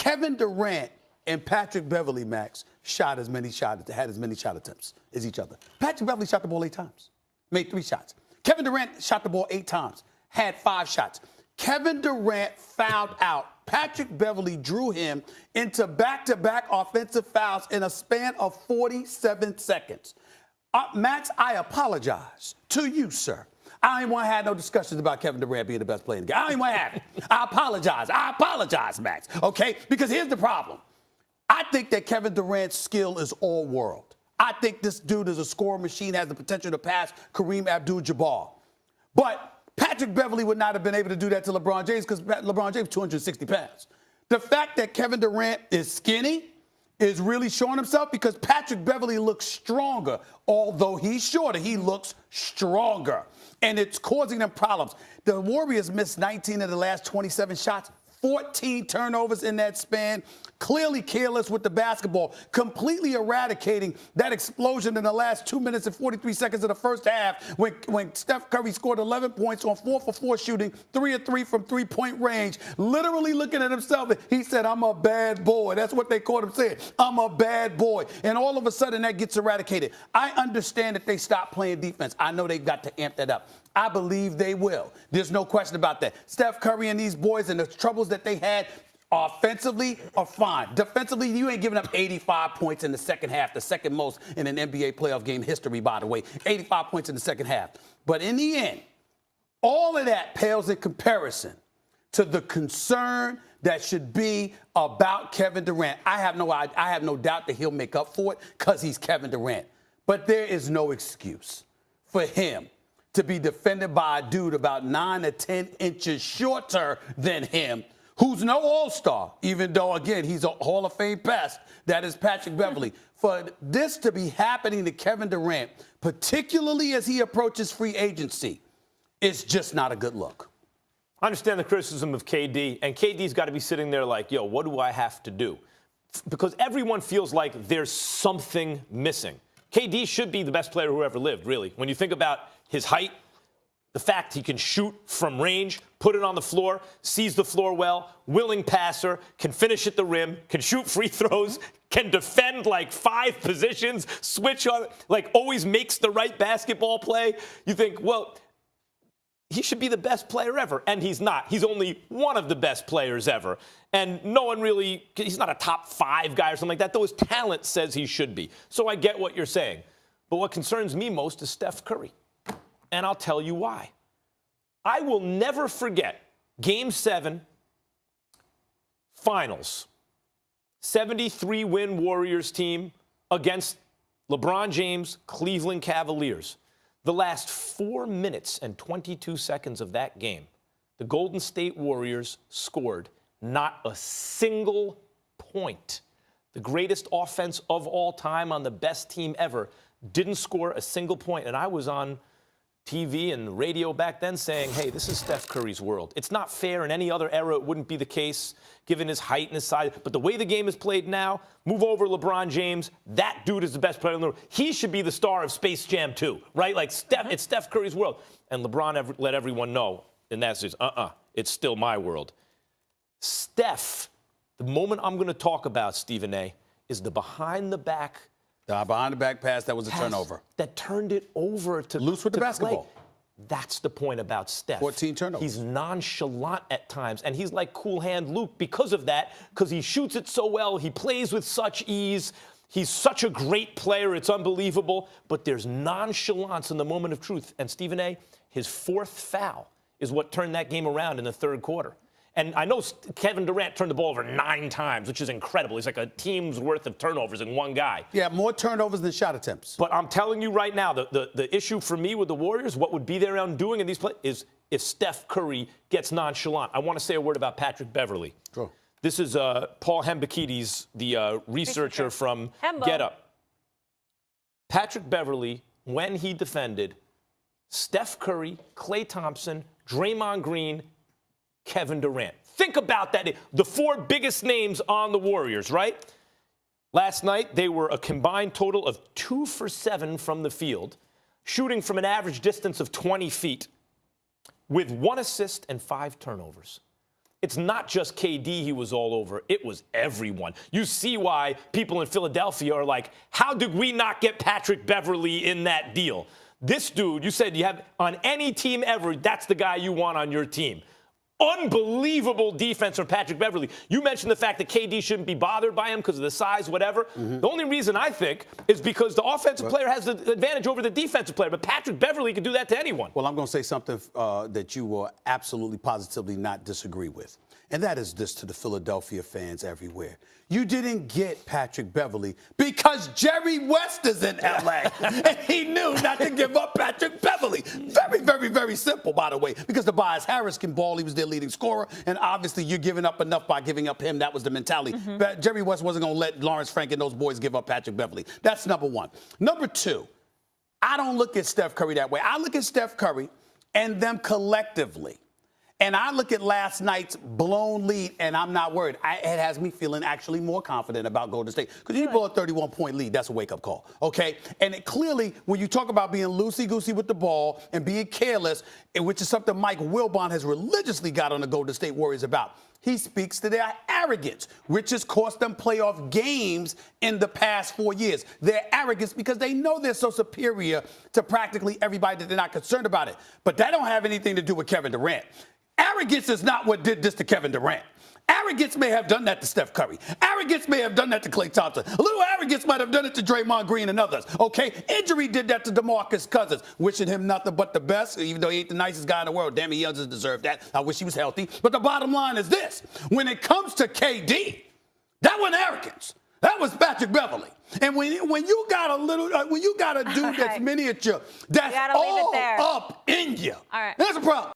Kevin Durant and Patrick Beverley, Max, had as many shot attempts as each other. Patrick Beverley shot the ball 8 times, made 3 shots. Kevin Durant shot the ball 8 times, had 5 shots. Kevin Durant fouled out. Patrick Beverley drew him into back-to-back offensive fouls in a span of 47 seconds. Max, I apologize to you, sir. I don't even want to have no discussions about Kevin Durant being the best player in the game. I don't even want to have it. I apologize, Max, okay? Because here's the problem. I think that Kevin Durant's skill is all world. I think this dude is a scoring machine, has the potential to pass Kareem Abdul-Jabbar. But Patrick Beverley would not have been able to do that to LeBron James because LeBron James is 260 pounds. The fact that Kevin Durant is skinny is really showing himself because Patrick Beverley looks stronger. Although he's shorter, he looks stronger. And it's causing them problems. The Warriors missed 19 of the last 27 shots. 14 turnovers in that span, clearly careless with the basketball, completely eradicating that explosion in the last 2 minutes and 43 seconds of the first half when Steph Curry scored 11 points on 4 for 4 shooting, 3 of 3 from three-point range, literally looking at himself. He said, I'm a bad boy. That's what they called him saying. I'm a bad boy. And all of a sudden that gets eradicated. I understand that they stopped playing defense. I know they've got to amp that up. I believe they will. There's no question about that. Steph Curry and these boys and the troubles that they had offensively are fine. Defensively, you ain't giving up 85 points in the second half, the second most in an NBA playoff game history, by the way. 85 points in the second half. But in the end, all of that pales in comparison to the concern that should be about Kevin Durant. I have no doubt that he'll make up for it because he's Kevin Durant. But there is no excuse for him to be defended by a dude about 9 to 10 inches shorter than him, who's no all-star, even though, again, he's a Hall of Fame pest. That is Patrick Beverley. For this to be happening to Kevin Durant, particularly as he approaches free agency, it's just not a good look. I understand the criticism of KD, and KD's got to be sitting there like, yo, what do I have to do? Because everyone feels like there's something missing. KD should be the best player who ever lived, really. When you think about his height, the fact he can shoot from range, put it on the floor, sees the floor well, willing passer, can finish at the rim, can shoot free throws, can defend like 5 positions, switch on, like always makes the right basketball play. You think, well, he should be the best player ever. And he's not. He's only one of the best players ever. And no one really, he's not a top 5 guy or something like that, though his talent says he should be. So I get what you're saying. But what concerns me most is Steph Curry. And I'll tell you why. I will never forget Game 7, finals. 73-win Warriors team against LeBron James, Cleveland Cavaliers. The last 4 minutes and 22 seconds of that game, the Golden State Warriors scored not a single point. The greatest offense of all time on the best team ever didn't score a single point. And I was on TV and radio back then saying, hey, this is Steph Curry's world. It's not fair. In any other era, it wouldn't be the case, given his height and his size. But the way the game is played now, move over LeBron James. That dude is the best player in the world. He should be the star of Space Jam 2, right? Like, it's Steph Curry's world. And LeBron let everyone know in that series, it's still my world. Steph, the moment I'm going to talk about, Stephen A., is the behind-the-back pass, that was a turnover. That turned it over to loose with the basketball. Clay. That's the point about Steph. 14 turnovers. He's nonchalant at times, and he's like Cool Hand Luke because of that, because he shoots it so well. He plays with such ease. He's such a great player. It's unbelievable. But there's nonchalance in the moment of truth. And Stephen A., his 4th foul is what turned that game around in the 3rd quarter. And I know Kevin Durant turned the ball over 9 times, which is incredible. He's like a team's worth of turnovers in one guy. Yeah, more turnovers than shot attempts. But I'm telling you right now, the issue for me with the Warriors, what would be their undoing in these plays, is if Steph Curry gets nonchalant. I want to say a word about Patrick Beverley. Sure. This is Paul Hembekides, the researcher from Get Up. Patrick Beverley, when he defended Steph Curry, Klay Thompson, Draymond Green, Kevin Durant. Think about that. The 4 biggest names on the Warriors, right? Last night, they were a combined total of 2 for 7 from the field, shooting from an average distance of 20 feet, with 1 assist and 5 turnovers. it's not just KD he was all over. It was everyone. You see why people in Philadelphia are like, how did we not get Patrick Beverley in that deal? This dude, you said you have on any team ever, that's the guy you want on your team. Unbelievable defense from Patrick Beverley. You mentioned the fact that KD shouldn't be bothered by him because of the size, whatever. The only reason I think is because the offensive player has the advantage over the defensive player. But Patrick Beverley can do that to anyone. Well, I'm going to say something that you will absolutely, positively not disagree with. And that is this to the Philadelphia fans everywhere. You didn't get Patrick Beverley because Jerry West is in L.A. and he knew not to give up Patrick Beverley. Very, very, very simple, by the way, because Tobias Harris can ball. He was their leading scorer. And obviously, you're giving up enough by giving up him. That was the mentality. But Jerry West wasn't going to let Lawrence Frank and those boys give up Patrick Beverley. That's number one. Number two, I don't look at Steph Curry that way. I look at Steph Curry and them collectively. And I look at last night's blown lead, and I'm not worried. It has me feeling actually more confident about Golden State. Because you blow a 31-point lead, that's a wake-up call, okay? And it clearly, when you talk about being loosey-goosey with the ball and being careless, which is something Mike Wilbon has religiously got on the Golden State Warriors about, he speaks to their arrogance, which has cost them playoff games in the past 4 years. Their arrogance because they know they're so superior to practically everybody that they're not concerned about it. But that don't have anything to do with Kevin Durant. Arrogance is not what did this to Kevin Durant. Arrogance may have done that to Steph Curry. Arrogance may have done that to Klay Thompson. A little arrogance might have done it to Draymond Green and others, okay? Injury did that to DeMarcus Cousins, wishing him nothing but the best, even though he ain't the nicest guy in the world. Damn, he doesn't deserve that. I wish he was healthy. But the bottom line is this. When it comes to KD, that wasn't arrogance. That was Patrick Beverley. And when you got a little, when you got a dude that's miniature, that's all up in you. All right. There's a problem.